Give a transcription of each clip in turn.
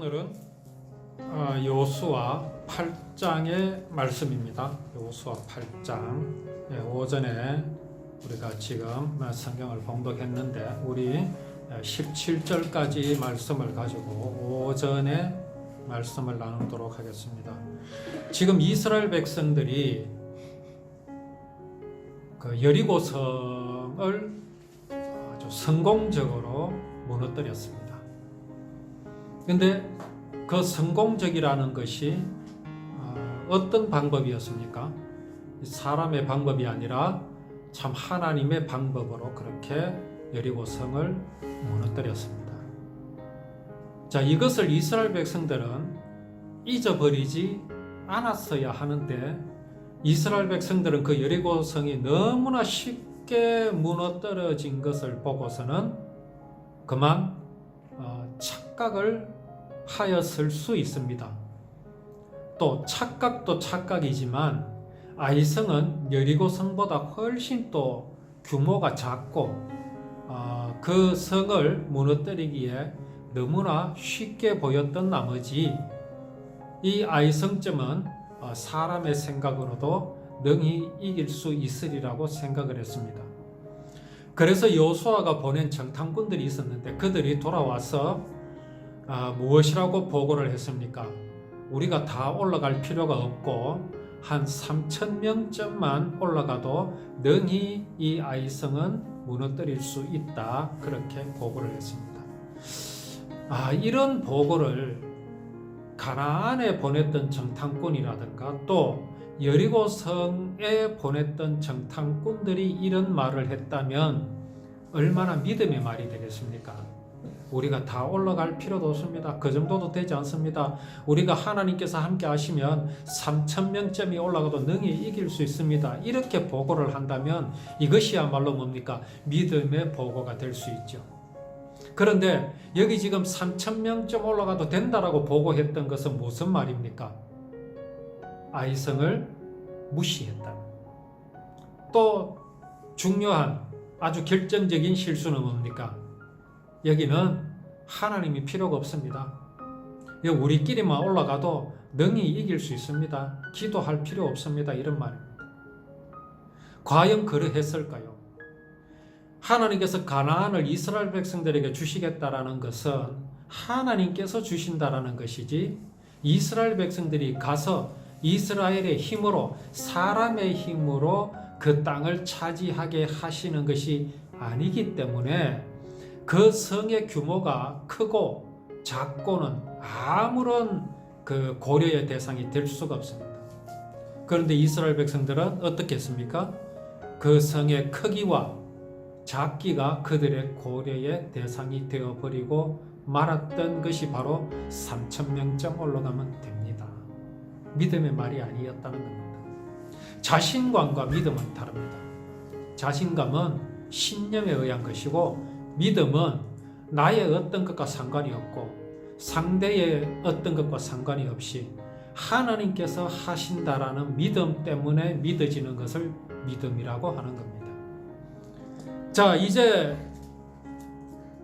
오늘은 여호수아 8장의 말씀입니다. 여호수아 8장. 오전에 우리가 지금 성경을 봉독했는데 우리 17절까지 말씀을 가지고 오전에 말씀을 나누도록 하겠습니다. 지금 이스라엘 백성들이 그 여리고성을 아주 성공적으로 무너뜨렸습니다. 근데 그 성공적이라는 것이 어떤 방법이었습니까? 사람의 방법이 아니라 참 하나님의 방법으로 그렇게 여리고성을 무너뜨렸습니다. 자, 이것을 이스라엘 백성들은 잊어버리지 않았어야 하는데 이스라엘 백성들은 그 여리고성이 너무나 쉽게 무너뜨려진 것을 보고서는 그만 착각을 하였을 수 있습니다. 또 착각도 착각이지만 아이성은 여리고성보다 훨씬 또 규모가 작고 그 성을 무너뜨리기에 너무나 쉽게 보였던 나머지 이 아이성점은 사람의 생각으로도 능히 이길 수 있으리라고 생각을 했습니다. 그래서 여호수아가 보낸 정탐꾼들이 있었는데 그들이 돌아와서 무엇이라고 보고를 했습니까? 우리가 다 올라갈 필요가 없고 한 3,000명쯤만 올라가도 능히 이 아이성은 무너뜨릴 수 있다, 그렇게 보고를 했습니다. 이런 보고를 가나안에 보냈던 정탐꾼이라든가 또 여리고성에 보냈던 정탐꾼들이 이런 말을 했다면 얼마나 믿음의 말이 되겠습니까? 우리가 다 올라갈 필요도 없습니다. 그 정도도 되지 않습니다. 우리가 하나님께서 함께 하시면 3,000명쯤이 올라가도 능히 이길 수 있습니다. 이렇게 보고를 한다면 이것이야말로 뭡니까? 믿음의 보고가 될 수 있죠. 그런데 여기 지금 3,000명쯤 올라가도 된다라고 보고했던 것은 무슨 말입니까? 아이성을 무시했다. 또 중요한 아주 결정적인 실수는 뭡니까? 여기는 하나님이 필요가 없습니다. 우리끼리만 올라가도 능히 이길 수 있습니다. 기도할 필요 없습니다. 이런 말입니다. 과연 그러했을까요? 하나님께서 가나안을 이스라엘 백성들에게 주시겠다라는 것은 하나님께서 주신다라는 것이지 이스라엘 백성들이 가서 이스라엘의 힘으로, 사람의 힘으로 그 땅을 차지하게 하시는 것이 아니기 때문에 그 성의 규모가 크고 작고는 아무런 그 고려의 대상이 될 수가 없습니다. 그런데 이스라엘 백성들은 어떻게 했습니까? 그 성의 크기와 작기가 그들의 고려의 대상이 되어버리고 말았던 것이 바로 3,000명쯤 올라가면 됩니다. 믿음의 말이 아니었다는 겁니다. 자신감과 믿음은 다릅니다. 자신감은 신념에 의한 것이고 믿음은 나의 어떤 것과 상관이 없고 상대의 어떤 것과 상관이 없이 하나님께서 하신다라는 믿음 때문에 믿어지는 것을 믿음이라고 하는 겁니다. 자, 이제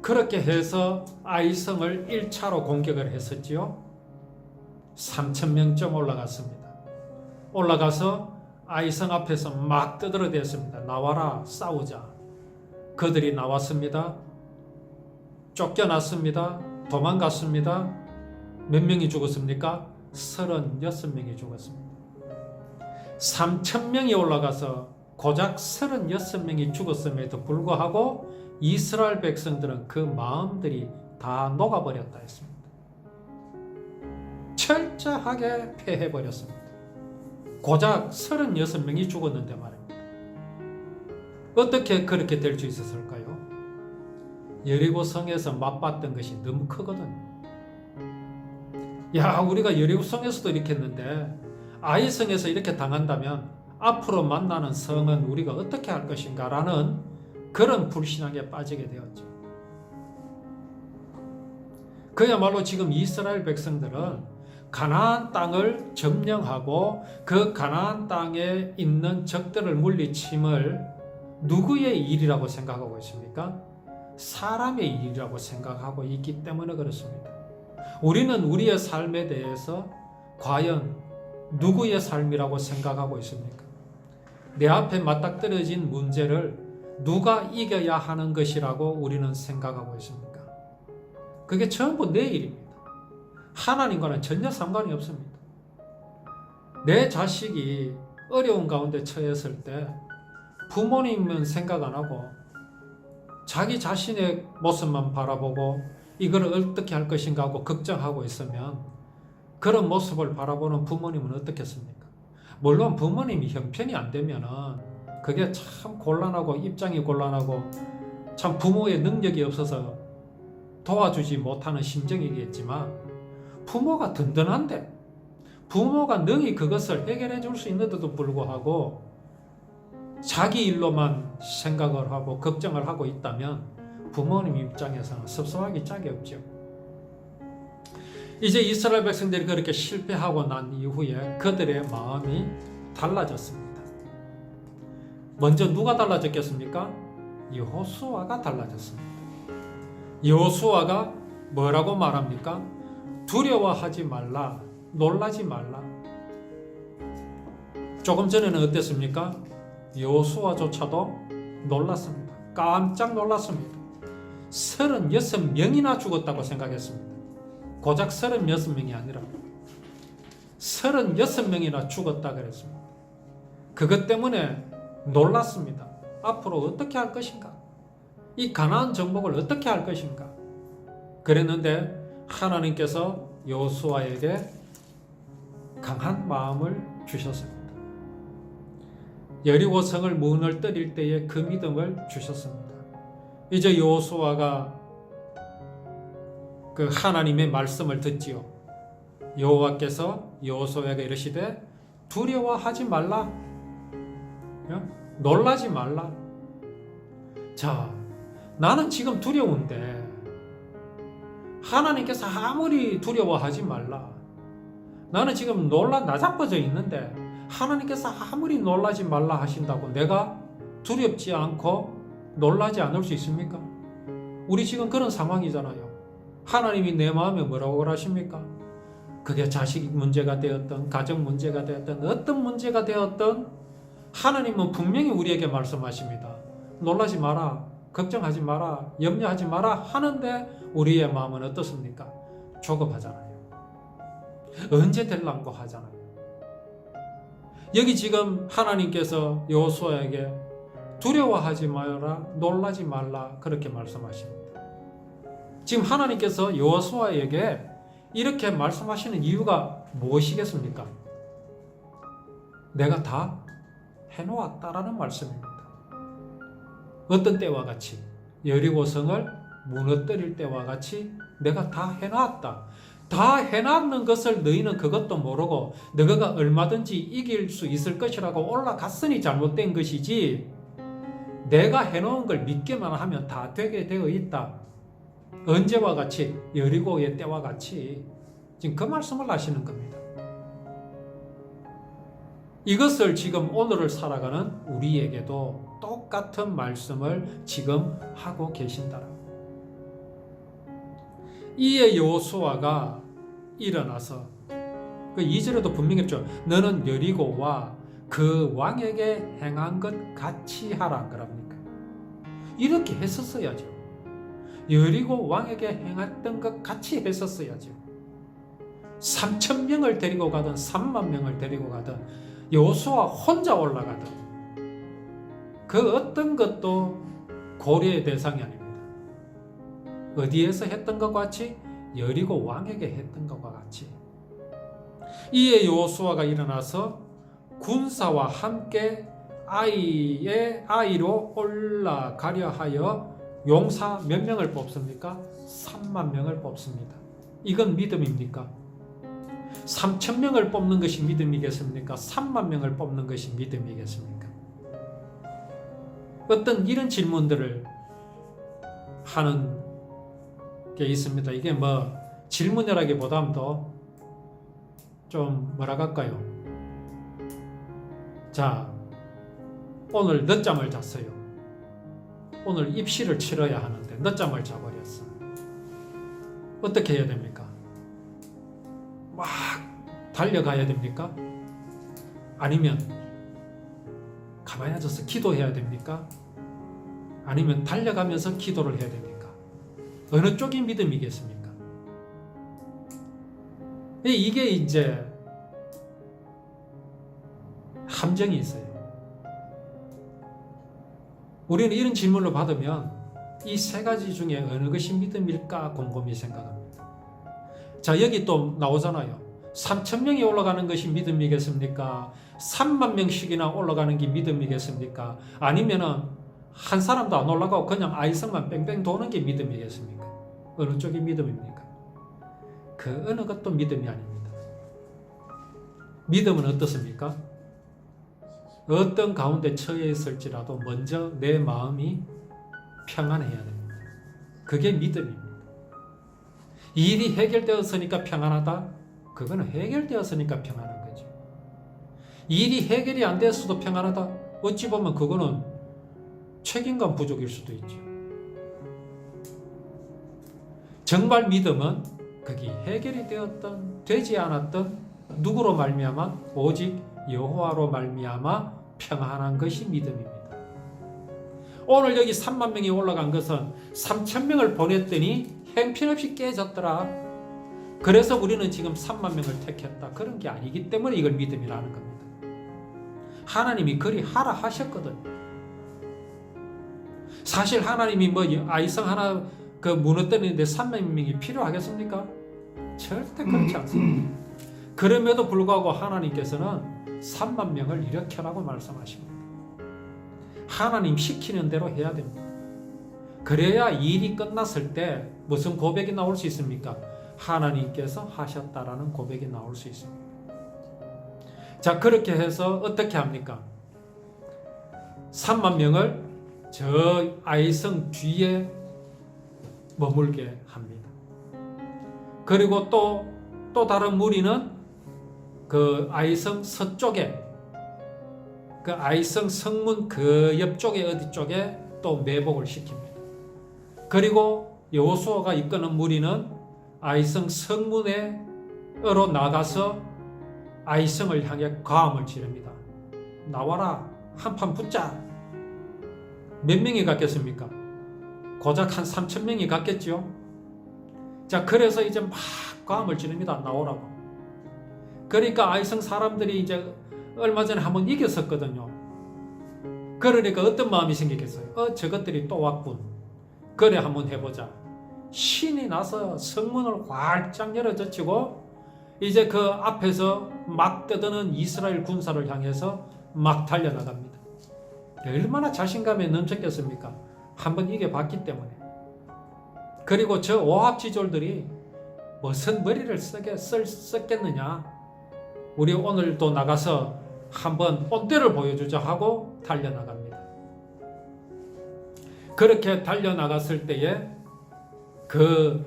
그렇게 해서 아이성을 1차로 공격을 했었지요. 3,000명쯤 올라갔습니다. 올라가서 아이성 앞에서 막 떠들어댔습니다. 나와라, 싸우자. 그들이 나왔습니다. 쫓겨났습니다. 도망갔습니다. 몇 명이 죽었습니까? 36명이 죽었습니다. 3,000명이 올라가서 고작 36명이 죽었음에도 불구하고 이스라엘 백성들은 그 마음들이 다 녹아버렸다 했습니다. 철저하게 패해버렸습니다. 고작 36명이 죽었는데 말입니다. 어떻게 그렇게 될 수 있었을까요? 여리고성에서 맛봤던 것이 너무 크거든요. 우리가 여리고성에서도 이렇게 했는데 아이성에서 이렇게 당한다면 앞으로 만나는 성은 우리가 어떻게 할 것인가 라는 그런 불신앙에 빠지게 되었죠. 그야말로 지금 이스라엘 백성들은 가나안 땅을 점령하고 그 가나안 땅에 있는 적들을 물리침을 누구의 일이라고 생각하고 있습니까? 사람의 일이라고 생각하고 있기 때문에 그렇습니다. 우리는 우리의 삶에 대해서 과연 누구의 삶이라고 생각하고 있습니까? 내 앞에 맞닥뜨려진 문제를 누가 이겨야 하는 것이라고 우리는 생각하고 있습니까? 그게 전부 내 일입니다. 하나님과는 전혀 상관이 없습니다. 내 자식이 어려운 가운데 처했을 때 부모님은 생각 안 하고 자기 자신의 모습만 바라보고 이걸 어떻게 할 것인가 하고 걱정하고 있으면 그런 모습을 바라보는 부모님은 어떻겠습니까? 물론 부모님이 형편이 안 되면은 그게 참 곤란하고 입장이 곤란하고 참 부모의 능력이 없어서 도와주지 못하는 심정이겠지만 부모가 든든한데 부모가 능히 그것을 해결해 줄 수 있는데도 불구하고 자기 일로만 생각을 하고 걱정을 하고 있다면 부모님 입장에서는 섭섭하기 짝이 없죠. 이제 이스라엘 백성들이 그렇게 실패하고 난 이후에 그들의 마음이 달라졌습니다. 먼저 누가 달라졌겠습니까? 여호수아가 달라졌습니다. 여호수아가 뭐라고 말합니까? 두려워하지 말라, 놀라지 말라. 조금 전에는 어땠습니까? 여호수아조차도 놀랐습니다. 깜짝 놀랐습니다. 36명이나 죽었다고 생각했습니다. 고작 36명이 아니라 36명이나 죽었다 그랬습니다. 그것 때문에 놀랐습니다. 앞으로 어떻게 할 것인가? 이 가나안 정복을 어떻게 할 것인가? 그랬는데 하나님께서 여호수아에게 강한 마음을 주셨습니다. 여리고성을 문을 때릴 때에 그 믿음을 주셨습니다. 이제 여호수아가 그 하나님의 말씀을 듣지요. 여호와께서 여호수아에게 이르시되 두려워하지 말라, 놀라지 말라. 자, 나는 지금 두려운데 하나님께서 아무리 두려워하지 말라, 나는 지금 나자빠져 있는데 하나님께서 아무리 놀라지 말라 하신다고 내가 두렵지 않고 놀라지 않을 수 있습니까? 우리 지금 그런 상황이잖아요. 하나님이 내 마음에 뭐라고 하십니까? 그게 자식 문제가 되었던 가정 문제가 되었던 어떤 문제가 되었던 하나님은 분명히 우리에게 말씀하십니다. 놀라지 마라, 걱정하지 마라, 염려하지 마라 하는데 우리의 마음은 어떻습니까? 조급하잖아요. 언제 될랑고 하잖아요. 여기 지금 하나님께서 여호수아에게 두려워하지 마라, 놀라지 말라 그렇게 말씀하십니다. 지금 하나님께서 여호수아에게 이렇게 말씀하시는 이유가 무엇이겠습니까? 내가 다 해놓았다라는 말씀입니다. 어떤 때와 같이 여리고성을 무너뜨릴 때와 같이 내가 다 해놨다. 다 해놨는 것을 너희는 그것도 모르고 너희가 얼마든지 이길 수 있을 것이라고 올라갔으니 잘못된 것이지 내가 해놓은 걸 믿기만 하면 다 되게 되어 있다. 언제와 같이? 여리고의 때와 같이. 지금 그 말씀을 하시는 겁니다. 이것을 지금 오늘을 살아가는 우리에게도 똑같은 말씀을 지금 하고 계신다라고. 이에 여호수아가 일어나서 그 2절에도 분명히 했죠. 너는 여리고와 그 왕에게 행한 것 같이 하라 그럽니까? 이렇게 했었어야죠. 여리고 왕에게 행했던 것 같이 했었어야죠. 3,000명을 데리고 가든 3만 명을 데리고 가든 여호수아 혼자 올라가든 그 어떤 것도 고려의 대상이 아닙니다. 어디에서 했던 것과 같이? 여리고 왕에게 했던 것과 같이. 이에 여호수아가 일어나서 군사와 함께 아이로 올라가려 하여 용사 몇 명을 뽑습니까? 3만 명을 뽑습니다. 이건 믿음입니까? 3,000명을 뽑는 것이 믿음이겠습니까? 3만 명을 뽑는 것이 믿음이겠습니까? 어떤 이런 질문들을 하는 게 있습니다. 이게 뭐 질문이라기보다도 좀 뭐라고 할까요? 자, 오늘 늦잠을 잤어요. 오늘 입시를 치러야 하는데 늦잠을 자버렸어. 어떻게 해야 됩니까? 막 달려가야 됩니까? 아니면 가만히 앉아서 기도해야 됩니까? 아니면 달려가면서 기도를 해야 됩니까? 어느 쪽이 믿음이겠습니까? 이게 이제 함정이 있어요. 우리는 이런 질문을 받으면 이 세 가지 중에 어느 것이 믿음일까 곰곰이 생각합니다. 자, 여기 또 나오잖아요. 3,000명이 올라가는 것이 믿음이겠습니까? 3만 명씩이나 올라가는 게 믿음이겠습니까? 아니면은 한 사람도 안 올라가고 그냥 아이성만 뺑뺑 도는 게 믿음이겠습니까? 어느 쪽이 믿음입니까? 그 어느 것도 믿음이 아닙니다. 믿음은 어떻습니까? 어떤 가운데 처해 있을지라도 먼저 내 마음이 평안해야 됩니다. 그게 믿음입니다. 일이 해결되었으니까 평안하다? 그거는 해결되었으니까 평안한 거죠. 일이 해결이 안 됐어도 평안하다? 어찌 보면 그거는 책임감 부족일 수도 있죠. 정말 믿음은 그게 해결이 되었던 되지 않았던 누구로 말미암아? 오직 여호와로 말미암아 평안한 것이 믿음입니다. 오늘 여기 3만 명이 올라간 것은 3천 명을 보냈더니 행편없이 깨졌더라. 그래서 우리는 지금 3만 명을 택했다. 그런 게 아니기 때문에 이걸 믿음이라는 겁니다. 하나님이 그리 하라 하셨거든요. 사실 하나님이 뭐 아이성 하나 그 무너뜨리는데 3만 명이 필요하겠습니까? 절대 그렇지 않습니다. 그럼에도 불구하고 하나님께서는 3만 명을 일으켜라고 말씀하십니다. 하나님 시키는 대로 해야 됩니다. 그래야 일이 끝났을 때 무슨 고백이 나올 수 있습니까? 하나님께서 하셨다라는 고백이 나올 수 있습니다. 자, 그렇게 해서 어떻게 합니까? 3만 명을 저 아이성 뒤에 머물게 합니다. 그리고 또 다른 무리는 그 아이성 서쪽에 그 아이성 성문 그 옆쪽에 어디 쪽에 또 매복을 시킵니다. 그리고 여호수아가 이끄는 무리는 아이성 성문으로 나가서 아이성을 향해 과음을 지릅니다. 나와라, 한판 붙자. 몇 명이 갔겠습니까? 고작 한 3천 명이 갔겠죠. 자, 그래서 이제 막 과음을 지릅니다. 나오라고. 그러니까 아이성 사람들이 이제 얼마 전에 한번 이겼었거든요. 그러니까 어떤 마음이 생기겠어요? 저것들이 또 왔군. 그래 한번 해보자. 신이 나서 성문을 활짝 열어젖히고 이제 그 앞에서 막 떠드는 이스라엘 군사를 향해서 막 달려나갑니다. 얼마나 자신감에 넘쳤겠습니까? 한번 이겨봤기 때문에. 그리고 저 오합지졸들이 무슨 머리를 썼겠느냐? 우리 오늘도 나가서 한번 본때를 보여주자 하고 달려나갑니다. 그렇게 달려나갔을 때에 그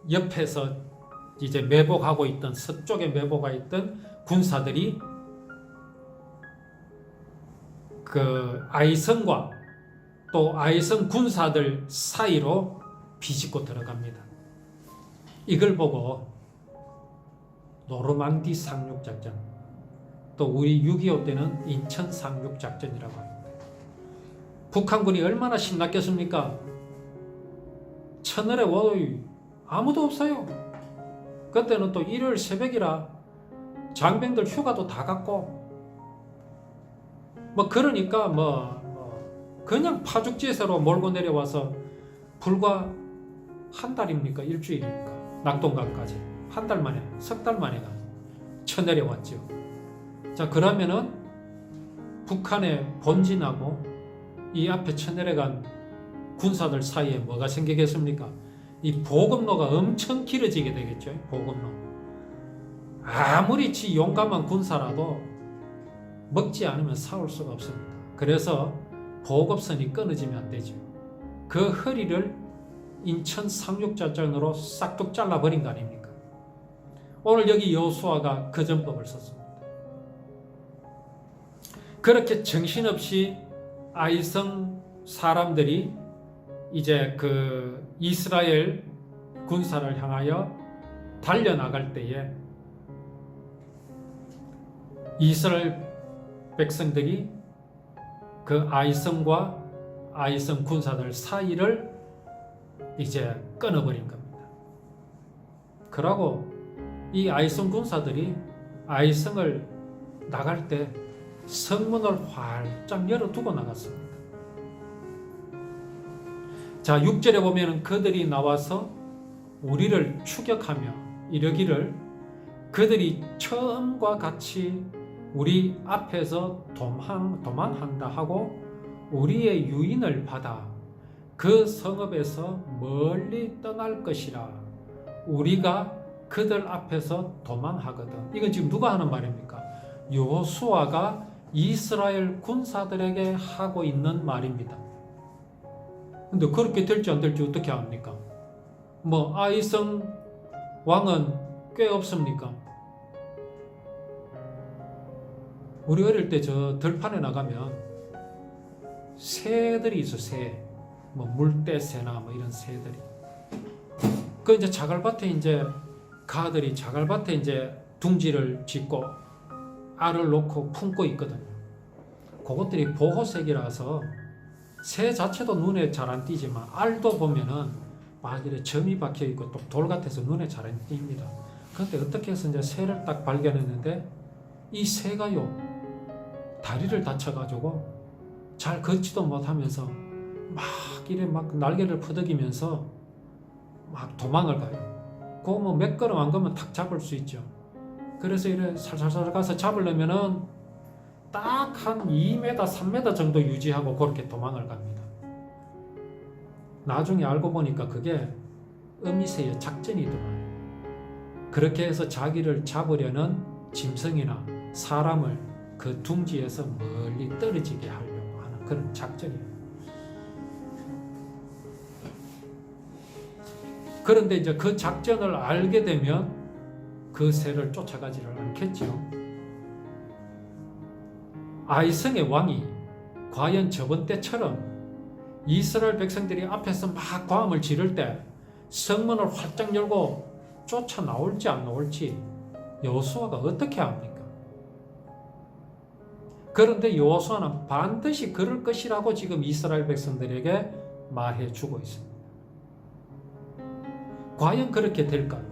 옆에서 이제 매복하고 있던 서쪽에 매복하 있던 군사들이 그 아이성과 또 아이성 군사들 사이로 비집고 들어갑니다. 이걸 보고 노르망디 상륙작전, 또 우리 6.25 때는 인천 상륙작전이라고 합니다. 북한군이 얼마나 신났겠습니까? 첫날에 아무도 없어요. 그때는 또 일요일 새벽이라 장병들 휴가도 다 갔고 그러니까 그냥 파죽지세로 몰고 내려와서 불과 한 달입니까? 일주일입니까? 낙동강까지 한 달 만에, 석 달 만에 쳐내려왔죠. 자, 그러면은 북한의 본진하고 이 앞에 쳐내려간 군사들 사이에 뭐가 생기겠습니까? 이 보급로가 엄청 길어지게 되겠죠. 보급로. 아무리 지 용감한 군사라도 먹지 않으면 싸울 수가 없습니다. 그래서 보급선이 끊어지면 안 되죠. 그 허리를 인천 상륙작전으로 싹둑 잘라버린 거 아닙니까? 오늘 여기 여호수아가 그 전법을 썼습니다. 그렇게 정신없이 아이성 사람들이 이제 그 이스라엘 군사를 향하여 달려나갈 때에 이스라엘 백성들이 그 아이성과 아이성 군사들 사이를 이제 끊어버린 겁니다. 그러고 이 아이성 군사들이 아이성을 나갈 때 성문을 활짝 열어두고 나갔습니다. 자, 6절에 보면 그들이 나와서 우리를 추격하며 이러기를 그들이 처음과 같이 우리 앞에서 도망한다 하고 우리의 유인을 받아 그 성읍에서 멀리 떠날 것이라. 우리가 그들 앞에서 도망하거든. 이건 지금 누가 하는 말입니까? 여호수아가 이스라엘 군사들에게 하고 있는 말입니다. 근데 그렇게 될지 안 될지 어떻게 합니까? 뭐 아이성 왕은 꽤 없습니까? 우리 어릴 때 저 들판에 나가면 새들이 있어. 새, 뭐 물대새나 뭐 이런 새들이. 그 이제 자갈밭에 이제 가들이 자갈밭에 이제 둥지를 짓고 알을 놓고 품고 있거든요. 그것들이 보호색이라서 새 자체도 눈에 잘 안 띄지만 알도 보면은 막 이렇게 점이 박혀 있고 또 돌 같아서 눈에 잘 안 띕니다. 그런데 어떻게 해서 이제 새를 딱 발견했는데 이 새가요 다리를 다쳐가지고 잘 걷지도 못하면서 막 이래 막 날개를 퍼덕이면서 막 도망을 가요. 그거 뭐 몇 걸음 안 가면 탁 잡을 수 있죠. 그래서 이래 살살살 가서 잡으려면은 딱 한 2m, 3m 정도 유지하고 그렇게 도망을 갑니다. 나중에 알고 보니까 그게 어미새의 작전이더만. 그렇게 해서 자기를 잡으려는 짐승이나 사람을 그 둥지에서 멀리 떨어지게 하려고 하는 그런 작전이에요. 그런데 이제 그 작전을 알게 되면 그 새를 쫓아가지를 않겠죠. 아이성의 왕이 과연 저번 때처럼 이스라엘 백성들이 앞에서 막 고함을 지를 때 성문을 활짝 열고 쫓아 나올지 안 나올지 여호수아가 어떻게 합니까? 그런데 여호수아는 반드시 그럴 것이라고 지금 이스라엘 백성들에게 말해주고 있습니다. 과연 그렇게 될까요?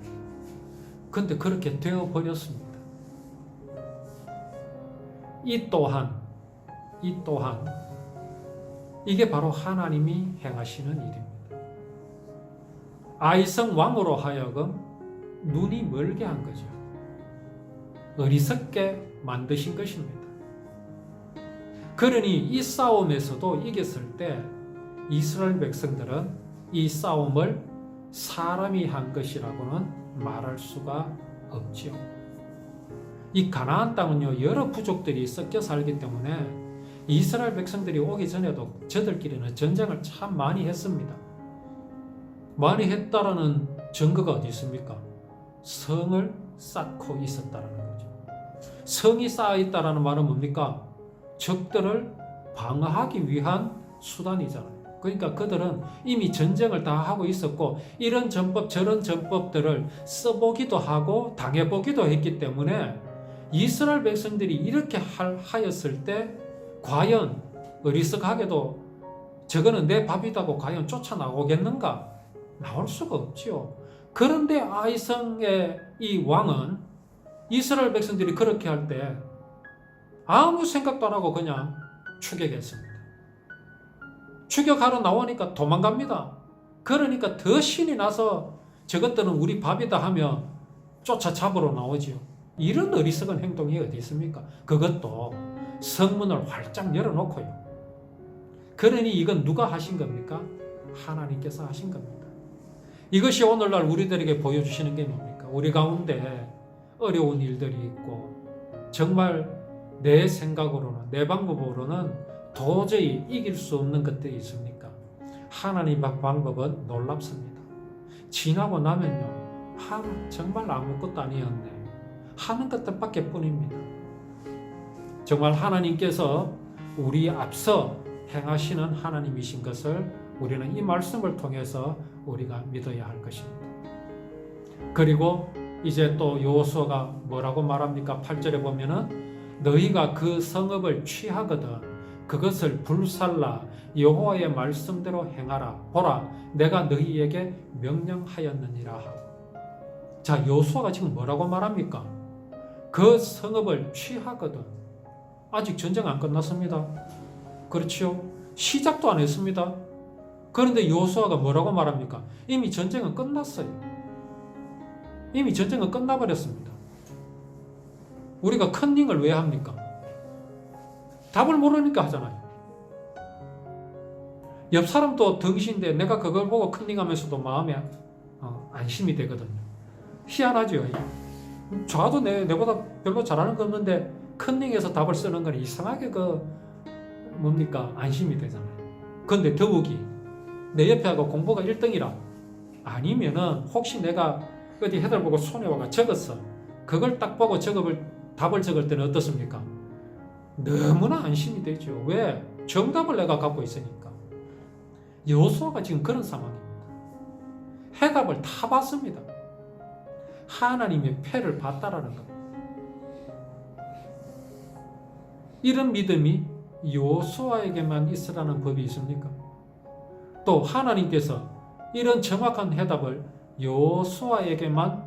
그런데 그렇게 되어버렸습니다. 이 또한 이게 바로 하나님이 행하시는 일입니다. 아이성 왕으로 하여금 눈이 멀게 한 거죠. 어리석게 만드신 것입니다. 그러니 이 싸움에서도 이겼을 때 이스라엘 백성들은 이 싸움을 사람이 한 것이라고는 말할 수가 없지요. 이 가나안 땅은요 여러 부족들이 섞여 살기 때문에 이스라엘 백성들이 오기 전에도 저들끼리는 전쟁을 참 많이 했습니다. 많이 했다라는 증거가 어디 있습니까? 성을 쌓고 있었다라는 거죠. 성이 쌓여 있다라는 말은 뭡니까? 적들을 방어하기 위한 수단이잖아요. 그러니까 그들은 이미 전쟁을 다 하고 있었고 이런 전법 저런 전법들을 써보기도 하고 당해보기도 했기 때문에 이스라엘 백성들이 이렇게 하였을 때 과연 어리석하게도 저거는 내 밥이다고 과연 쫓아나오겠는가? 나올 수가 없지요. 그런데 아이성의 이 왕은 이스라엘 백성들이 그렇게 할 때 아무 생각도 안 하고 그냥 추격했습니다. 추격하러 나오니까 도망갑니다. 그러니까 더 신이 나서 저것들은 우리 밥이다 하며 쫓아잡으러 나오지요. 이런 어리석은 행동이 어디 있습니까? 그것도 성문을 활짝 열어놓고요. 그러니 이건 누가 하신 겁니까? 하나님께서 하신 겁니다. 이것이 오늘날 우리들에게 보여주시는 게 뭡니까? 우리 가운데 어려운 일들이 있고 정말 내 생각으로는 내 방법으로는 도저히 이길 수 없는 것들이 있습니까? 하나님 방법은 놀랍습니다. 지나고 나면요 정말 아무것도 아니었네 하는 것들밖에 뿐입니다. 정말 하나님께서 우리 앞서 행하시는 하나님이신 것을 우리는 이 말씀을 통해서 우리가 믿어야 할 것입니다. 그리고 이제 또 여호수아가 뭐라고 말합니까? 8절에 보면은 너희가 그 성읍을 취하거든 그것을 불살라 여호와의 말씀대로 행하라. 보라, 내가 너희에게 명령하였느니라 하고. 자, 여호수아가 지금 뭐라고 말합니까? 그 성읍을 취하거든. 아직 전쟁 안 끝났습니다. 그렇지요? 시작도 안 했습니다. 그런데 여호수아가 뭐라고 말합니까? 이미 전쟁은 끝났어요. 이미 전쟁은 끝나버렸습니다. 우리가 컨닝을 왜 합니까? 답을 모르니까 하잖아요. 옆 사람도 덩신데 내가 그걸 보고 컨닝하면서도 마음에 안심이 되거든요. 희한하죠. 저도 내보다 별로 잘하는 거 없는데 컨닝해서 답을 쓰는 건 이상하게 뭡니까? 안심이 되잖아요. 그런데 더욱이 내 옆에 하고 공부가 1등이라 아니면은 혹시 내가 어디 해달 보고 손에 와가 적었어. 그걸 딱 보고 답을 적을 때는 어떻습니까? 너무나 안심이 되죠. 왜? 정답을 내가 갖고 있으니까. 여호수아가 지금 그런 상황입니다. 해답을 다 봤습니다. 하나님의 패를 봤다라는 겁니다. 이런 믿음이 여호수아에게만 있으라는 법이 있습니까? 또 하나님께서 이런 정확한 해답을 여호수아에게만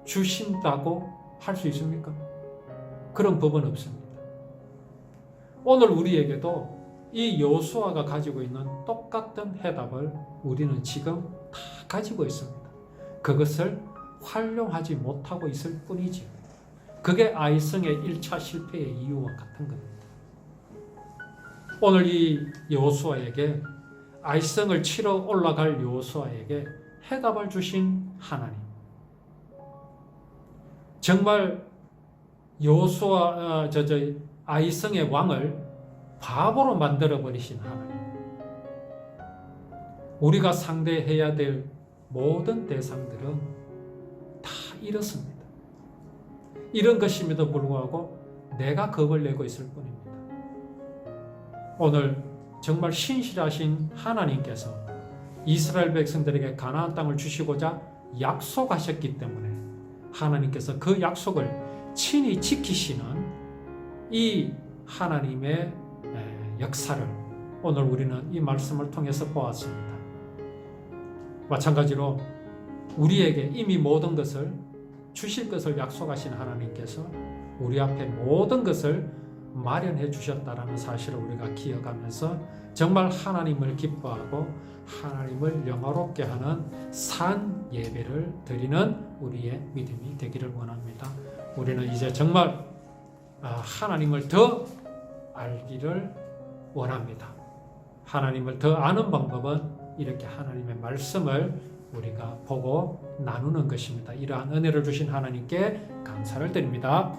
주신다고 할 수 있습니까? 그런 법은 없습니다. 오늘 우리에게도 이 여호수아가 가지고 있는 똑같은 해답을 우리는 지금 다 가지고 있습니다. 그것을 활용하지 못하고 있을 뿐이지. 그게 아이성의 1차 실패의 이유와 같은 겁니다. 오늘 이 여호수아에게 아이성을 치러 올라갈 여호수아에게 해답을 주신 하나님. 정말 여호수아 아이성의 왕을 바보로 만들어 버리신 하나님. 우리가 상대해야 될 모든 대상들은 다 이렇습니다. 이런 것임에도 불구하고 내가 겁을 내고 있을 뿐입니다. 오늘 정말 신실하신 하나님께서 이스라엘 백성들에게 가나안 땅을 주시고자 약속하셨기 때문에 하나님께서 그 약속을 친히 지키시는 이 하나님의 역사를 오늘 우리는 이 말씀을 통해서 보았습니다. 마찬가지로 우리에게 이미 모든 것을 주실 것을 약속하신 하나님께서 우리 앞에 모든 것을 마련해 주셨다라는 사실을 우리가 기억하면서 정말 하나님을 기뻐하고 하나님을 영화롭게 하는 산 예배를 드리는 우리의 믿음이 되기를 원합니다. 우리는 이제 정말 하나님을 더 알기를 원합니다. 하나님을 더 아는 방법은 이렇게 하나님의 말씀을 우리가 보고 나누는 것입니다. 이러한 은혜를 주신 하나님께 감사를 드립니다.